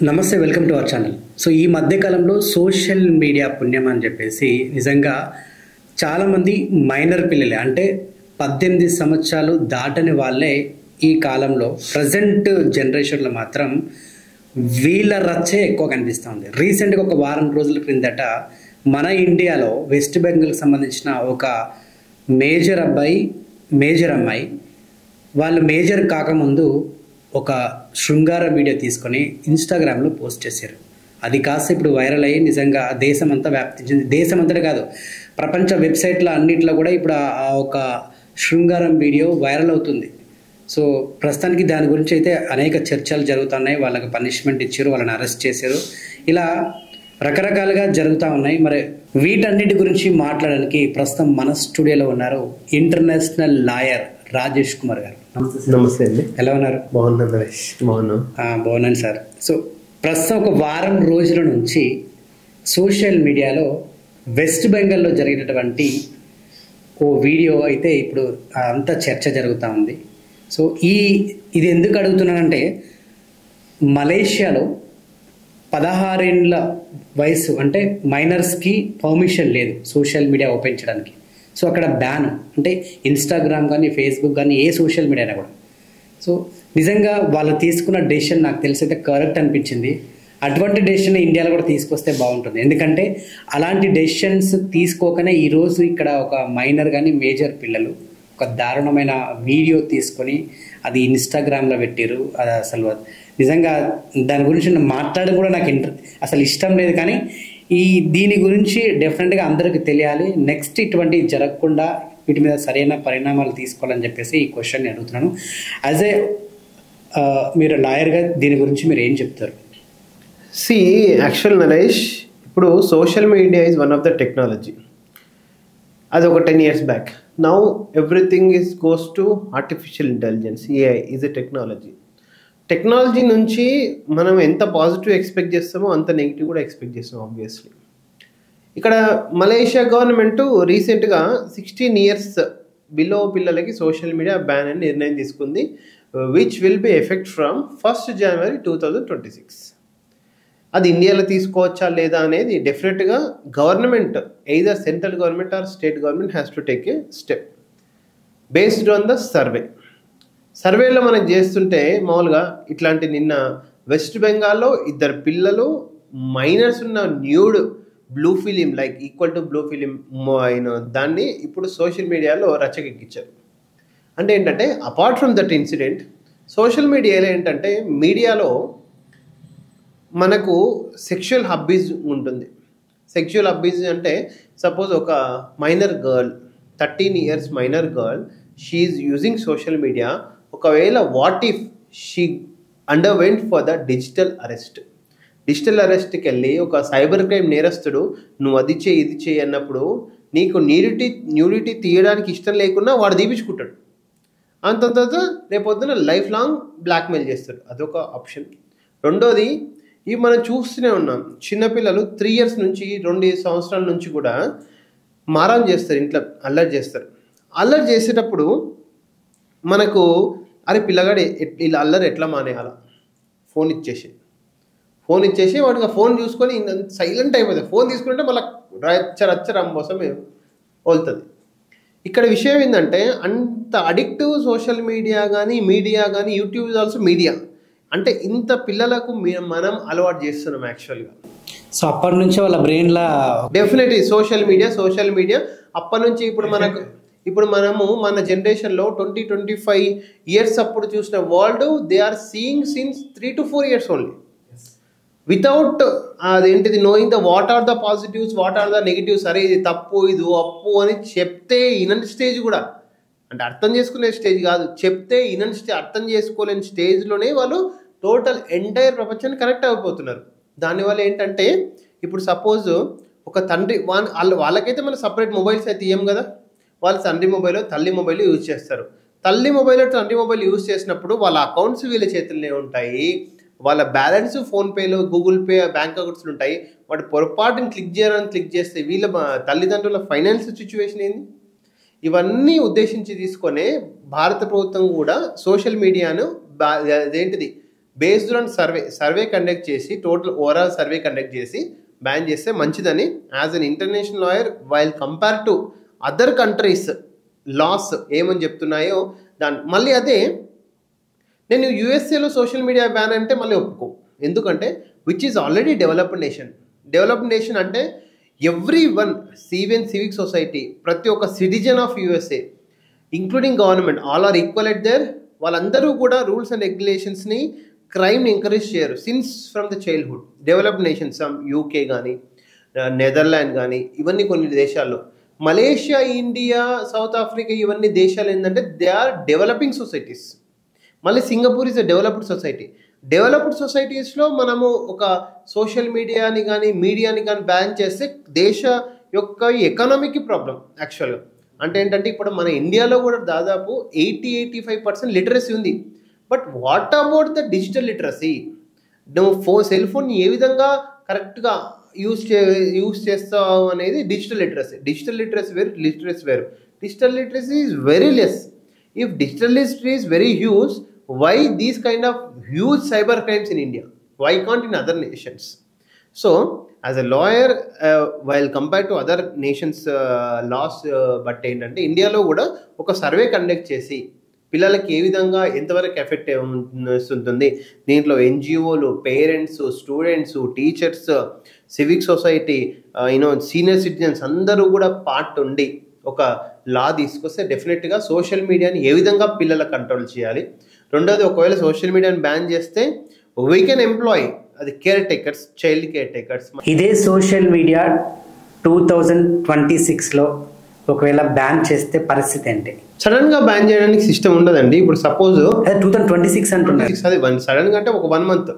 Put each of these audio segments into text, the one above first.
నమస్తే, welcome to our channel. So ఈ మధ్యకాలంలో సోషల్ మీడియా పుణ్యం అని చెప్పేసి నిజంగా చాలామంది మైనర్ పిల్లలే, అంటే 18 సంవత్సరాలు దాటని వాళ్ళే ఈ కాలంలో ప్రజెంట్ జనరేషన్లో మాత్రం వీళ్ళ రచ్చే ఎక్కువ కనిపిస్తూ ఉంది. రీసెంట్గా ఒక వారం రోజుల క్రిందట మన ఇండియాలో వెస్ట్ బెంగాల్కి సంబంధించిన ఒక మేజర్ అమ్మాయి వాళ్ళు మేజర్ కాకముందు ఒక శృంగార వీడియో తీసుకొని ఇన్స్టాగ్రామ్లో పోస్ట్ చేశారు. అది కాస్త ఇప్పుడు వైరల్ అయ్యి నిజంగా దేశమంతా వ్యాప్తించింది. దేశమంతటే కాదు, ప్రపంచ వెబ్సైట్ల అన్నింటిలో కూడా ఇప్పుడు ఆ ఒక శృంగారం వీడియో వైరల్ అవుతుంది. సో ప్రస్తుతానికి దాని గురించి అయితే అనేక చర్చలు జరుగుతున్నాయి. వాళ్ళకి పనిష్మెంట్ ఇచ్చారు, వాళ్ళని అరెస్ట్ చేశారు, ఇలా రకరకాలుగా జరుగుతూ ఉన్నాయి. మరి వీటన్నిటి గురించి మాట్లాడడానికి ప్రస్తుతం మన స్టూడియోలో ఉన్నారు ఇంటర్నేషనల్ లాయర్ రాజేష్ కుమార్ గారు. నమస్తే అండి. ఎలా ఉన్నారు? బాగున్నాను నరేష్. బాగున్నాను సార్. సో ప్రస్తుతం ఒక వారం రోజుల నుంచి సోషల్ మీడియాలో వెస్ట్ బెంగాల్లో జరిగినటువంటి ఓ వీడియో అయితే ఇప్పుడు అంతా చర్చ జరుగుతూ ఉంది. సో ఇది ఎందుకు అడుగుతున్నానంటే, మలేషియాలో 16 ఏళ్ళ వయసు అంటే మైనర్స్కి పర్మిషన్ లేదు సోషల్ మీడియా ఓపెన్ చేయడానికి. సో అక్కడ బ్యాన్, అంటే ఇన్స్టాగ్రామ్ కానీ ఫేస్బుక్ కానీ ఏ సోషల్ మీడియా అయినా కూడా. సో నిజంగా వాళ్ళు తీసుకున్న డెసిషన్ నాకు తెలిసైతే కరెక్ట్ అనిపించింది. అటువంటి డెసిషన్ ఇండియాలో కూడా తీసుకొస్తే బాగుంటుంది. ఎందుకంటే అలాంటి డెసిషన్స్ తీసుకోకనే ఈరోజు ఇక్కడ ఒక మైనర్ కానీ మేజర్ పిల్లలు ఒక దారుణమైన వీడియో తీసుకొని అది ఇన్స్టాగ్రామ్లో పెట్టారు. అది అసలు నిజంగా దాని గురించి మాట్లాడడం కూడా నాకు అసలు ఇష్టం లేదు. కానీ దీని గురించి డెఫినెట్గా అందరికీ తెలియాలి. నెక్స్ట్ ఇటువంటి జరగకుండా వీటి మీద సరైన పరిణామాలు తీసుకోవాలని చెప్పేసి ఈ క్వశ్చన్ని అడుగుతున్నాను. యాజ్ ఏ మీరు లాయర్గా దీని గురించి మీరు ఏం చెప్తారు? యాక్చువల్ నరేష్, ఇప్పుడు social media is one of the technology. అది ఒక 10 years back. Now everything goes to artificial intelligence. AI is a technology నుంచి మనం ఎంత పాజిటివ్ ఎక్స్పెక్ట్ చేస్తామో అంత నెగిటివ్ కూడా ఎక్స్పెక్ట్ చేస్తాం ఆబ్వియస్లీ. ఇక్కడ మలేషియా గవర్నమెంట్ రీసెంట్గా 16 years బిలో పిల్లలకి సోషల్ మీడియా బ్యాన్ అని నిర్ణయం తీసుకుంది, which will be effect from 1st January 2026. అది ఇండియాలో తీసుకోవచ్చా లేదా అనేది డెఫినెట్గా government, either central government or state government has to take a step based on the సర్వేలో మనం చేస్తుంటే మామూలుగా ఇట్లాంటి నిన్న వెస్ట్ బెంగాల్లో 2 పిల్లలు మైనర్స్ ఉన్న nude blue film like equal to blue film అయిన దాన్ని ఇప్పుడు సోషల్ మీడియాలో రచ్చకెక్కించారు. అంటే ఏంటంటే, apart from that incident, social మీడియాలో ఏంటంటే మీడియాలో మనకు సెక్షువల్ హబ్బీస్ ఉంటుంది. సెక్షువల్ హబ్బీస్ అంటే సపోజ్ ఒక minor girl, 13 years minor girl, she is using social media. ఒకవేళ what if she underwent for the digital అరెస్ట్కి వెళ్ళి ఒక సైబర్ క్రైమ్ నేరస్తుడు నువ్వు అది చేయి ఇది చేయి అన్నప్పుడు నీకు న్యూడిటీ తీయడానికి ఇష్టం లేకున్నా వాడు తీపించుకుంటాడు. అంత తర్వాత రేపొద్దున లైఫ్ లాంగ్ బ్లాక్మెయిల్ చేస్తాడు. అదొక ఆప్షన్. రెండోది, ఇవి మనం చూస్తూనే ఉన్నాం. చిన్నపిల్లలు 3 years నుంచి 2 సంవత్సరాల నుంచి కూడా మారం చేస్తారు, ఇంట్లో అల్లరి చేస్తారు. అల్లరి చేసేటప్పుడు మనకు అరే పిల్లగాడు ఇలా అల్లరి ఎట్లా మానేయాలా, ఫోన్ ఇచ్చేసి వాడికి ఫోన్ చూసుకొని సైలెంట్ అయిపోతుంది. ఫోన్ తీసుకుంటే మళ్ళీ రచ్చ రంబోసం వెళ్తుంది. ఇక్కడ విషయం ఏంటంటే, అంత అడిక్టివ్ సోషల్ మీడియా కానీ యూట్యూబ్ ఇస్ ఆల్సో మీడియా. అంటే ఇంత పిల్లలకు మనం అలవాటు చేస్తున్నాం యాక్చువల్గా. సో అప్పటి నుంచి వాళ్ళ బ్రెయిన్లా డెఫినెట్లీ సోషల్ మీడియా అప్పటి నుంచి ఇప్పుడు మనము మన జనరేషన్లో 20-25 years అప్పుడు చూసిన world they are seeing since 3 to 4 years only, without అదేంటిది knowing the what are the positives, what are the negatives. అరే ఇది తప్పు ఇది అప్పు అని చెప్తే ఇనని స్టేజ్ కూడా, అంటే అర్థం చేసుకునే స్టేజ్ కాదు, చెప్తే ఇనని అర్థం చేసుకోలేని స్టేజ్లోనే వాళ్ళు టోటల్ ఎంటైర్ ప్రపంచాన్ని కనెక్ట్ అయిపోతున్నారు. దానివల్ల ఏంటంటే, ఇప్పుడు సపోజ్ ఒక తండ్రి వాళ్ళకైతే మనం సపరేట్ మొబైల్స్ అయితే ఇయ్యం కదా, వాళ్ళు తండ్రి మొబైల్ తల్లి మొబైల్ యూజ్ చేస్తారు. తల్లి మొబైల్ తండ్రి మొబైల్ యూజ్ చేసినప్పుడు వాళ్ళ అకౌంట్స్ వీళ్ళ చేతుల్లోనే ఉంటాయి, వాళ్ళ బ్యాలెన్స్ ఫోన్పేలో గూగుల్ పే బ్యాంక్ అకౌంట్స్లో ఉంటాయి. వాడు పొరపాటుని క్లిక్ చేస్తే వీళ్ళ తల్లిదండ్రుల ఫైనాన్షియల్ సిచ్యువేషన్ ఏంది? ఇవన్నీ ఉద్దేశించి తీసుకొనే భారత ప్రభుత్వం కూడా సోషల్ మీడియాను అదేంటిది బేస్డ్ ఆన్ సర్వే కండక్ట్ చేసి టోటల్ ఓవరాల్ సర్వే కండక్ట్ చేసి బ్యాన్ చేస్తే మంచిదని as an international lawyer while compare to other countries laws ఏమని చెప్తున్నాయో మళ్ళీ అదే నేను యూఎస్ఏలో సోషల్ మీడియా బ్యాన్ అంటే మళ్ళీ ఒప్పుకో. ఎందుకంటే which is already developed nation అంటే every one even civic society ప్రతి ఒక్క citizen of USA including government all are equal at there. వాళ్ళందరూ కూడా రూల్స్ అండ్ రెగ్యులేషన్స్ని క్రైమ్ని ఎంకరేజ్ చేయరు since from the childhood. Developed nations UK కానీ నెదర్లాండ్ కానీ ఇవన్నీ కొన్ని దేశాల్లో, మలేషియా, ఇండియా, సౌత్ ఆఫ్రికా ఇవన్నీ దేశాలు ఏంటంటే దే ఆర్ డెవలపింగ్ సొసైటీస్. మళ్ళీ Singapore is a developed society. Developed సొసైటీస్లో మనము ఒక సోషల్ మీడియాని కానీ బ్యాన్ చేస్తే దేశ యొక్క ఎకనామీకి ప్రాబ్లం యాక్చువల్గా. అంటే ఏంటంటే ఇప్పుడు మన ఇండియాలో కూడా దాదాపు 80-85% లిటరసీ ఉంది. But what about the digital literacy? నువ్వు సెల్ ఫోన్ ఏ విధంగా కరెక్ట్గా యూజ్ చేస్తావు అనేది డిజిటల్ లిటరసీ వేరు. Digital literacy is very less. If digital literacy is very huge, why these kind of huge cyber crimes in India? Why can't in other nations? So as a lawyer, while compared to other nations laws, but ఏంటంటే ఇండియాలో కూడా ఒక survey conduct చేసి పిల్లలకి ఏ విధంగా ఎంతవరకు effect ఉంటుంది, దీంట్లో ఎన్జిఓలు, parents, students, teachers, civic society, senior citizens అందరూ కూడా పార్ట్ ఉండి ఒక లా తీసుకొస్తే డెఫినెట్గా సోషల్ మీడియాని ఏ విధంగా పిల్లల కంట్రోల్ చేయాలి. రెండోది, ఒకవేళ సోషల్ మీడియాని బ్యాన్ చేస్తే వీ కెన్ ఎంప్లాయ్ అది చైల్డ్ కేర్ టేకర్స్. ఇదే సోషల్ మీడియా 2026లో ఒకవేళ బ్యాన్ చేస్తే పరిస్థితి ఏంటి? సడన్ గా బ్యాన్ చేయడానికి సిస్టమ్ ఉండదండి. ఇప్పుడు సపోజ్ 2026 అంటున్నారు, అది సడన్ గా అంటే ఒక 1 month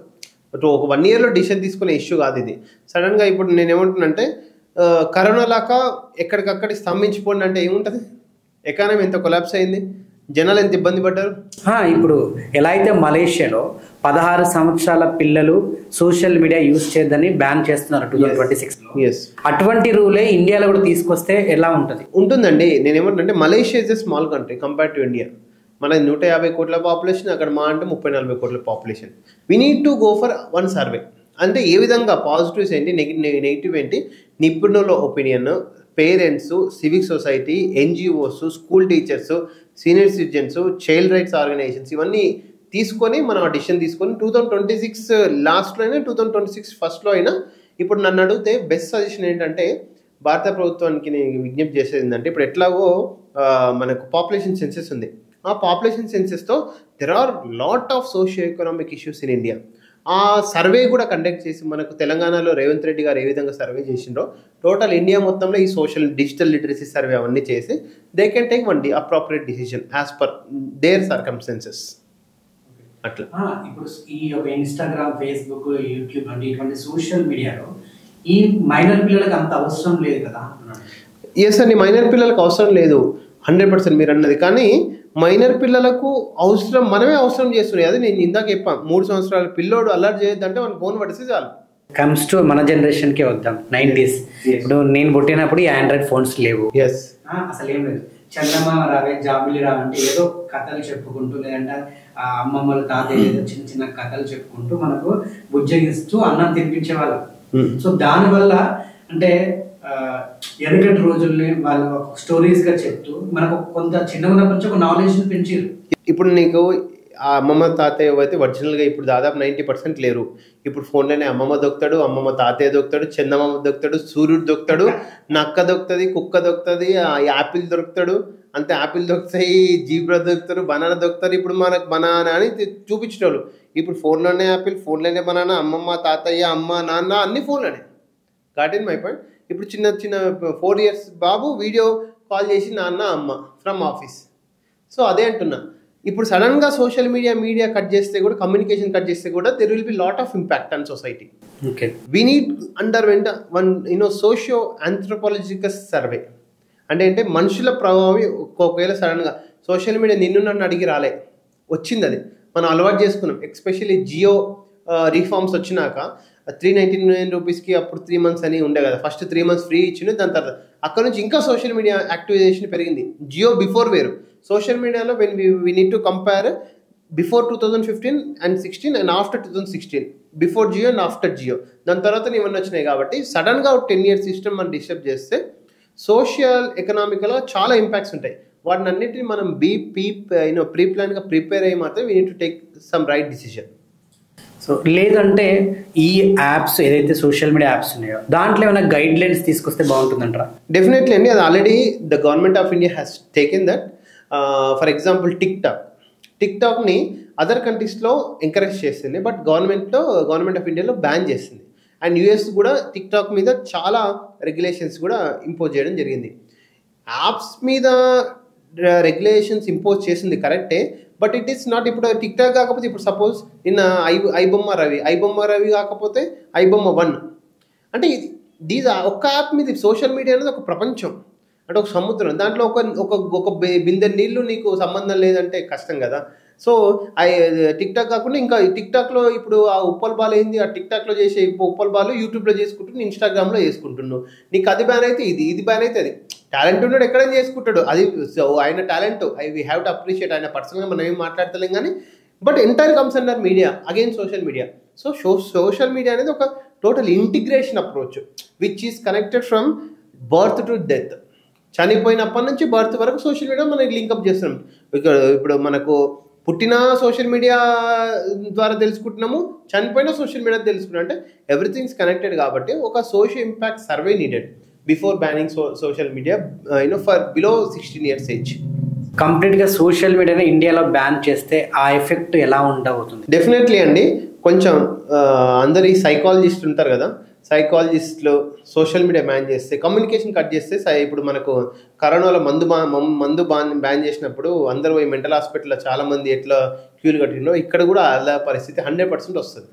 ఒక 1 yearలో డిసిషన్ తీసుకునే ఇష్యూ కాదు ఇది. సడన్ గా ఇప్పుడు నేను ఏమంటున్నానంటే కరోనా లాగా ఎక్కడికక్కడ స్తంభించిపోండి అంటే ఏముంటుంది? ఎకానమీ ఎంత కొలాప్స్ అయింది, జనాలు ఎంత ఇబ్బంది పడ్డారు. ఇప్పుడు ఎలా అయితే మలేషియాలో 16 సంవత్సరాల పిల్లలు సోషల్ మీడియా యూజ్ చేయొద్దని బ్యాన్ చేస్తున్నారు 2026లో, అటువంటి రూలే ఇండియాలో కూడా తీసుకొస్తే ఎలా ఉంటుందండి? నేను ఏమంటే Malaysia is a small country compare to India. మన 150 కోట్ల పాపులేషన్, అక్కడ మా అంటే 30-40 కోట్ల population. We need to go for one survey. అంటే ఏ విధంగా పాజిటివ్స్ ఏంటి, నెగిటివ్ ఏంటి, నిపుణుల opinion, parents, civic society, NGOs, school teachers, senior citizens, child rights organisations ఇవన్నీ తీసుకొని మనం ఆ డిసిషన్ తీసుకొని 2026 లాస్ట్లో అయినా 2026 ఫస్ట్లో అయినా. ఇప్పుడు నన్ను అడిగితే బెస్ట్ సజెషన్ ఏంటంటే భారత ప్రభుత్వానికి నేను విజ్ఞప్తి చేసేది ఏంటంటే, ఇప్పుడు ఎట్లాగో మనకు పాపులేషన్ సెన్సెస్ ఉంది. ఆ పాపులేషన్ సెన్సెస్తో there are lot of socio economic issues in India. ఆ సర్వే కూడా కండక్ట్ చేసి మనకు తెలంగాణలో రేవంత్ రెడ్డి గారు ఏ విధంగా సర్వే చేసిండ్రో టోటల్ ఇండియా మొత్తంలో ఈ డిజిటల్ లిటరసీ సర్వే అవన్నీ చేసి they can take one appropriate decision as per their circumstances. అట్లా ఇప్పుడు ఈ ఒక ఇన్స్టాగ్రామ్, ఫేస్బుక్, యూట్యూబ్ అంటే ఇటువంటి సోషల్ మీడియాలో ఈ మైనర్ పిల్లలకు అంత అవసరం లేదు కదా? ఎస్ అండి, మైనర్ పిల్లలకు అవసరం లేదు 100% మీరు అన్నది. కానీ మైనర్ పిల్లలకు అవసరం, మనమే అవసరం చేస్తున్నాయి. అది నేను ఇందాక చెప్పాను, 3 సంవత్సరాల పిల్లోడు అలర్ట్ చేయొద్దంటే మన ఫోన్ పడితే చాలు. కమ్స్ టు మన జనరేషన్కి వద్దాం, 90s. ఇప్పుడు నేను పుట్టినప్పుడు ఈ ఆండ్రాయిడ్ ఫోన్స్ లేవు, అసలు ఏం లేదు. చందమామ రావే, జాబులి రావే అంటే ఏదో కథలు చెప్పుకుంటూ, లేదంటే అమ్మమ్మలు, తాతయ్య ఏదో చిన్న చిన్న కథలు చెప్పుకుంటూ మనకు బుజ్జగిస్తూ అన్నం తినిపించేవాళ్ళు. సో దానివల్ల అంటే వెనకటి రోజుల్ని వాళ్ళు స్టోరీస్ గా చెప్తూ మనకు కొంత చిన్న ఉన్నప్పటి నుంచి ఒక నాలెడ్జ్ పెంచారు. ఇప్పుడు నీకు ఆ అమ్మమ్మ తాతయ్య అయితే ఒరిజినల్గా ఇప్పుడు దాదాపు 90% లేరు. ఇప్పుడు ఫోన్లోనే అమ్మమ్మ దొక్కుతాడు, అమ్మమ్మ తాతయ్య దొక్కుతాడు, చందమామ దొక్కుతాడు, సూర్యుడు దొక్కుతాడు, నక్క దొక్కుతుంది, కుక్క దొక్కుతుంది, యాపిల్ దొరుకుతాడు, అంతే యాపిల్ దొరుకుతాయి, జీబ్రా దొరుకుతారు, బనానా దొరుకుతారు. ఇప్పుడు మనకు బనానా అని చూపించేటోళ్ళు. ఇప్పుడు ఫోన్లోనే యాపిల్, ఫోన్లోనే బనానా, అమ్మమ్మ తాతయ్య, అమ్మ నాన్న అన్ని ఫోన్లోనే. Got in my point. ఇప్పుడు చిన్న 4 years బాబు వీడియో కాల్ చేసి నాన్న అమ్మ ఫ్రమ్ ఆఫీస్. సో అదే అంటున్నా, ఇప్పుడు సడన్గా సోషల్ మీడియా కట్ చేస్తే కూడా, కమ్యూనికేషన్ కట్ చేస్తే కూడా there will be lot of impact on society. We need underwent one socio anthropological survey. అంటే మనుషుల ప్రభావం ఒకవేళ సడన్గా సోషల్ మీడియా నిన్ను నన్ను అడిగి రాలే, వచ్చింది, అది మనం అలవాటు చేసుకున్నాం. ఎస్పెషల్లీ జియో రీఫార్మ్స్ వచ్చినాక 399 రూపీస్కి అప్పుడు 3 months అని ఉండే కదా. ఫస్ట్ 3 months ఫ్రీ ఇచ్చింది, దాని తర్వాత అక్కడ నుంచి ఇంకా సోషల్ మీడియా యాక్టివైజేషన్ పెరిగింది. జియో బిఫోర్ వేరు. సోషల్ మీడియాలో when we need to compare before 2015 and 16 and after 2016, before Jio and after Jio. దాని తర్వాత ఇవన్నీ వచ్చినాయి కాబట్టి సడన్గా 10 years సిస్టమ్ మనం డిస్టర్బ్ చేస్తే సోషల్ ఎకనామికల్గా చాలా ఇంపాక్ట్స్ ఉంటాయి. వాటిని అన్నిటిని మనం ప్రీ ప్లాన్గా ప్రిపేర్ అయ్యి మాత్రం we need to take some right decision. So లేదంటే ఈ యాప్స్ ఏదైతే సోషల్ మీడియా యాప్స్ ఉన్నాయో దాంట్లో ఏమైనా గైడ్ లైన్స్ తీసుకొస్తే బాగుంటుందంటారా? డెఫినెట్లీ అండి, అది already the government of India has taken that. For example టిక్టాక్ని అదర్ కంట్రీస్లో ఎంకరేజ్ చేస్తుంది, బట్ గవర్నమెంట్ ఆఫ్ ఇండియాలో బ్యాన్ చేస్తుంది. అండ్ యూఎస్ కూడా టిక్టాక్ మీద చాలా రెగ్యులేషన్స్ కూడా ఇంపోజ్ చేయడం జరిగింది. యాప్స్ మీద రెగ్యులేషన్స్ ఇంపోజ్ చేసింది కరెక్టే, బట్ ఇట్ ఈస్ నాట్. ఇప్పుడు టిక్టాక్ కాకపోతే ఇప్పుడు సపోజ్ నిన్న ఐబొమ్మ రవి కాకపోతే ఐబొమ్మ 1 అంటే ఒక్క యాప్ మీద సోషల్ మీడియా అనేది ఒక ప్రపంచం, అంటే ఒక సముద్రం. దాంట్లో ఒక బిందె నీళ్లు నీకు సంబంధం లేదంటే కష్టం కదా. సో టిక్టాక్ కాకుండా ఇంకా టిక్టాక్లో ఇప్పుడు ఆ ఉప్పల్ బాల్ ఏంది, ఆ టిక్టాక్లో చేసే ఉప్పల్ బాల్ యూట్యూబ్లో చేసుకుంటున్నాను, ఇన్స్టాగ్రామ్లో చేసుకుంటున్నాను. నీకు అది బ్యాన్ అయితే ఇది బ్యాన్ అయితే అది. టాలెంట్ ఉన్నాడు ఎక్కడైనా చేసుకుంటాడు, అది ఆయన talent. We have to appreciate. ఆయన పర్సనల్గా మనం ఏం మాట్లాడతలేం కానీ, but entire comes under media, again social media. So social media అనేది ఒక total integration approach which is connected from birth to death. చనిపోయినప్పటి నుంచి బర్త్ వరకు సోషల్ మీడియా మనం లింకప్ చేస్తున్నాం. ఇప్పుడు మనకు పుట్టిన సోషల్ మీడియా ద్వారా తెలుసుకుంటున్నాము, చనిపోయిన సోషల్ మీడియా తెలుసుకున్నాం. అంటే ఎవ్రీథింగ్స్ కనెక్టెడ్ కాబట్టి ఒక social impact survey needed before banning social media for below 16 years age. కంప్లీట్గా సోషల్ మీడియాని ఇండియాలో బ్యాన్ చేస్తే ఆ ఎఫెక్ట్ ఎలా ఉండబోతుంది? డెఫినెట్లీ అండి, కొంచెం అందరు ఈ సైకాలజిస్ట్ ఉంటారు కదా, సైకాలజిస్టులు సోషల్ మీడియా బ్యాన్ చేస్తే, కమ్యూనికేషన్ కట్ చేస్తే, ఇప్పుడు మనకు కరోనాలో మందు బ్యాన్ చేసినప్పుడు అందరూ పోయి మెంటల్ హాస్పిటల్లో చాలామంది ఎట్లా క్యూలు కట్టిండో ఇక్కడ కూడా అలా పరిస్థితి 100% వస్తుంది.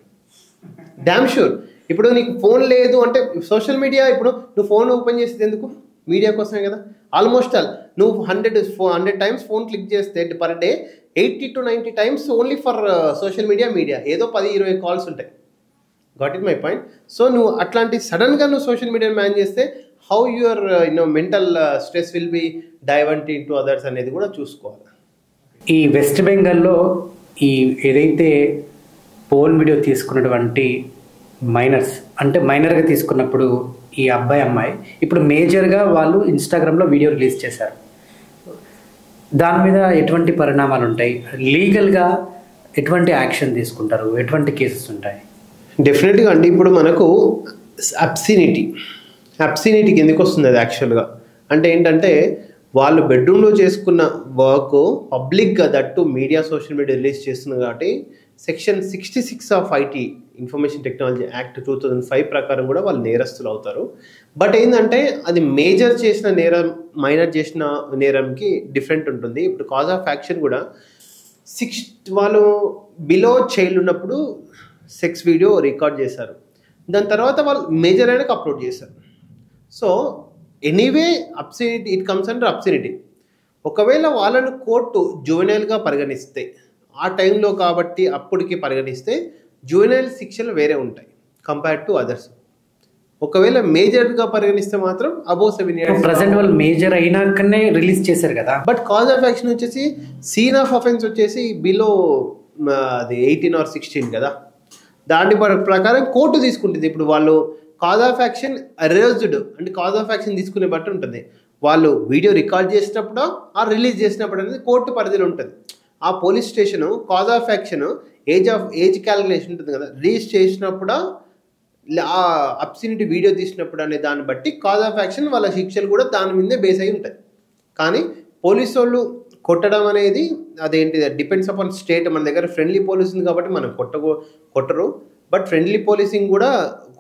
Damn sure. ఇప్పుడు నీకు ఫోన్ లేదు అంటే సోషల్ మీడియా, ఇప్పుడు నువ్వు ఫోన్ ఓపెన్ చేసేది ఎందుకు? మీడియా కోసమే కదా. ఆల్మోస్ట్ నువ్వు 100 times ఫోన్ క్లిక్ చేస్తే per day 80 to 90 times only for social media. ఏదో 10-20 కాల్స్ ఉంటాయి. Got it my point. So నువ్వు అట్లాంటి సడన్గా నువ్వు సోషల్ మీడియాని బ్యాన్ చేస్తే how your mental stress will be divert in to others అనేది కూడా చూసుకోవాలి. ఈ వెస్ట్ బెంగాల్లో ఈ ఏదైతే పోర్న్ వీడియో తీసుకున్నటువంటి మైనర్స్, అంటే మైనర్గా తీసుకున్నప్పుడు ఈ అమ్మాయి ఇప్పుడు మేజర్గా వాళ్ళు ఇన్స్టాగ్రామ్లో వీడియో రిలీజ్ చేశారు. దాని మీద ఎటువంటి పరిణామాలు ఉంటాయి? లీగల్గా ఎటువంటి యాక్షన్ తీసుకుంటారు? ఎటువంటి కేసెస్ ఉంటాయి? డెఫినెట్గా అండి, ఇప్పుడు మనకు అబ్సినిటీకి ఎందుకు వస్తుంది అది యాక్చువల్గా అంటే ఏంటంటే, వాళ్ళు బెడ్రూమ్లో చేసుకున్న వర్క్ పబ్లిక్గా that media social media release చేస్తున్నారు కాబట్టి section 66 of IT information technology act 2005 ప్రకారం కూడా వాళ్ళు నేరస్తులు అవుతారు. బట్ ఏంటంటే అది మేజర్ చేసిన నేరం మైనర్ చేసిన నేరంకి డిఫరెంట్ ఉంటుంది. ఇప్పుడు కాజ్ ఆఫ్ యాక్షన్ కూడా వాళ్ళు బిలో చైల్డ్ ఉన్నప్పుడు సెక్స్ వీడియో రికార్డ్ చేశారు, దాని తర్వాత వాళ్ళు మేజర్ అయినాక అప్లోడ్ చేశారు. So anyway it comes under అబ్సినిటీ. ఒకవేళ వాళ్ళను కోర్టు జువెనైల్గా పరిగణిస్తే, ఆ టైంలో కాబట్టి అప్పటికి పరిగణిస్తే జువెనైల్ శిక్షలు వేరే ఉంటాయి కంపేర్ టు అదర్స్. ఒకవేళ మేజర్గా పరిగణిస్తే మాత్రం అబోవ్ 7 years. ప్రెసెంట్ వాళ్ళు మేజర్ అయినాకనే రిలీజ్ చేశారు కదా. బట్ కాజ్ ఆఫ్ యాక్షన్ వచ్చేసి సీన్ ఆఫ్ అఫెన్స్ వచ్చేసి బిలో అది 18 or 16 కదా. దాని ప్రకారం కోర్టు తీసుకుంటుంది. ఇప్పుడు వాళ్ళు కాజ్ ఆఫ్ యాక్షన్ అరేజ్డ్ అంటే కాజ్ ఆఫ్ యాక్షన్ తీసుకునే బట్టి ఉంటుంది. వాళ్ళు వీడియో రికార్డ్ చేసినప్పుడు ఆ రిలీజ్ చేసినప్పుడు అనేది కోర్టు పరిధిలో ఉంటుంది. ఆ police station cause of action age calculation ఉంటుంది కదా, రిలీజ్ చేసినప్పుడు ఆ అబ్సినిటీ వీడియో తీసినప్పుడు అనే దాన్ని బట్టి కాజ్ ఆఫ్ యాక్షన్ వాళ్ళ శిక్షలు కూడా దాని మీదే బేస్ అయి ఉంటాయి. కానీ పోలీసు వాళ్ళు కొట్టడం అనేది అదేంటి డిపెండ్స్ అపాన్ స్టేట్. మన దగ్గర ఫ్రెండ్లీ పోలీస్ ఉంది కాబట్టి మనం కొట్టరు, బట్ ఫ్రెండ్లీ పోలీసింగ్ కూడా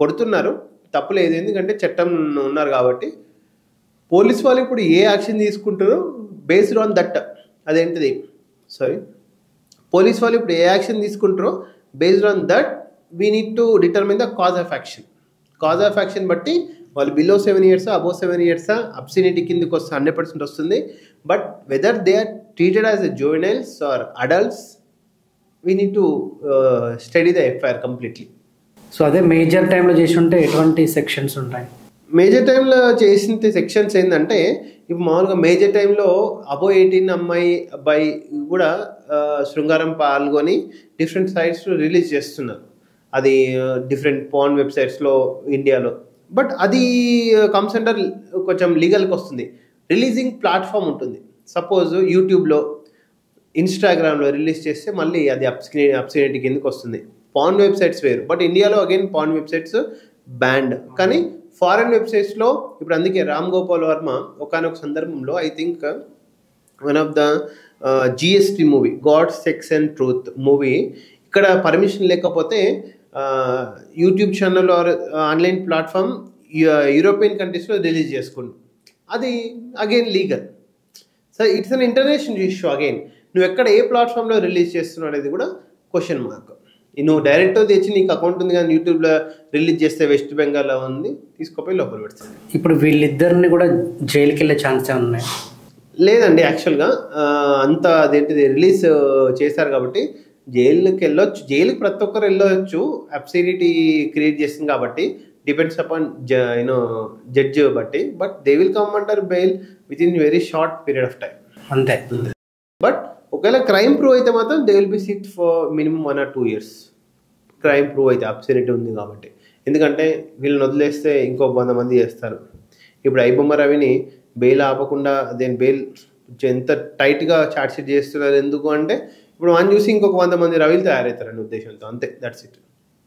కొడుతున్నారు, తప్పులేదు. ఎందుకంటే చట్టం ఉన్నారు కాబట్టి పోలీస్ వాళ్ళు ఇప్పుడు ఏ యాక్షన్ తీసుకుంటారో బేస్డ్ ఆన్ దట్ అదేంటిది పోలీస్ వాళ్ళు ఇప్పుడు ఏ యాక్షన్ తీసుకుంటారో based on that we need to determine the cause of action. Cause of action బట్టి వాళ్ళు below 7 years above 7 years obscenity కిందకి వస్తే 100% వస్తుంది. But whether they are treated as a juveniles or adults we need to study the FIR completely. So అదే major టైంలో చేసి ఉంటే ఎటువంటి సెక్షన్స్ ఉంటాయి? మేజర్ టైంలో చేసిన సెక్షన్స్ ఏంటంటే ఇప్పుడు మామూలుగా మేజర్ టైంలో అబో 18 అబ్బాయి కూడా శృంగారం పాల్గొని డిఫరెంట్ సైట్స్లో రిలీజ్ చేస్తున్నారు. అది డిఫరెంట్ పాన్ వెబ్సైట్స్లో ఇండియాలో. బట్ అది కమ్స్ అండర్ కొంచెం లీగల్కి వస్తుంది. రిలీజింగ్ ప్లాట్ఫామ్ ఉంటుంది. సపోజ్ యూట్యూబ్లో, ఇన్స్టాగ్రామ్లో రిలీజ్ చేస్తే మళ్ళీ అది అబ్స్కినిటీ కిందకి వస్తుంది. పాన్ వెబ్సైట్స్ వేరు. బట్ ఇండియాలో అగైన్ పాన్ వెబ్సైట్స్ బ్యాండ్. కానీ ఫారెన్ వెబ్సైట్స్లో ఇప్పుడు అందుకే రామ్ గోపాల్ వర్మ ఒకానొక సందర్భంలో I think one of the GST movie God Sex and Truth movie ఇక్కడ పర్మిషన్ లేకపోతే YouTube channel or online platform European కంట్రీస్లో రిలీజ్ చేసుకుంటు. అది again legal. So it's an international issue. Again నువ్వు ఎక్కడ ఏ ప్లాట్ఫామ్లో రిలీజ్ చేస్తున్నావు అనేది కూడా క్వశ్చన్ మార్క్. నువ్వు డైరెక్ట్గా తెచ్చి నీకు అకౌంట్ ఉంది కానీ యూట్యూబ్లో రిలీజ్ చేస్తే వెస్ట్ బెంగాల్లో ఉంది, తీసుకుపోయి లోపల పెడతాను. ఇప్పుడు వీళ్ళిద్దరిని కూడా జైలుకి వెళ్ళే ఛాన్స్ ఏమైనా ఉన్నాయి? లేదండి, యాక్చువల్గా అంత అదేంటిది రిలీజ్ చేశారు కాబట్టి జైలుకి వెళ్ళొచ్చు. జైలుకి ప్రతి ఒక్కరు వెళ్ళవచ్చు. అబ్సర్డిటీ క్రియేట్ చేస్తుంది కాబట్టి డిపెండ్స్ అపాన్ జడ్జ్ బట్టి. But they will come under bail with in very short period of time అంతే. బట్ ఒకవేళ క్రైమ్ ప్రూవ్ అయితే మాత్రం they will be SIT for minimum 1 or 2 years. Crime prove అయితే absurdity ఉంది కాబట్టి. ఎందుకంటే వీళ్ళని వదిలేస్తే ఇంకో 100 మంది చేస్తారు. ఇప్పుడు ఐబొమ్మ రవిని బెయిల్ ఆపకుండా దేని బెయిల్ ఎంత టైట్గా చార్జ్ షీట్ చేస్తున్నారు ఎందుకు అంటే ఇప్పుడు మనం చూసి ఇంకొక 100 మంది రవిలు తయారవుతారనే ఉద్దేశంతో. అంతే, దట్స్ ఇట్.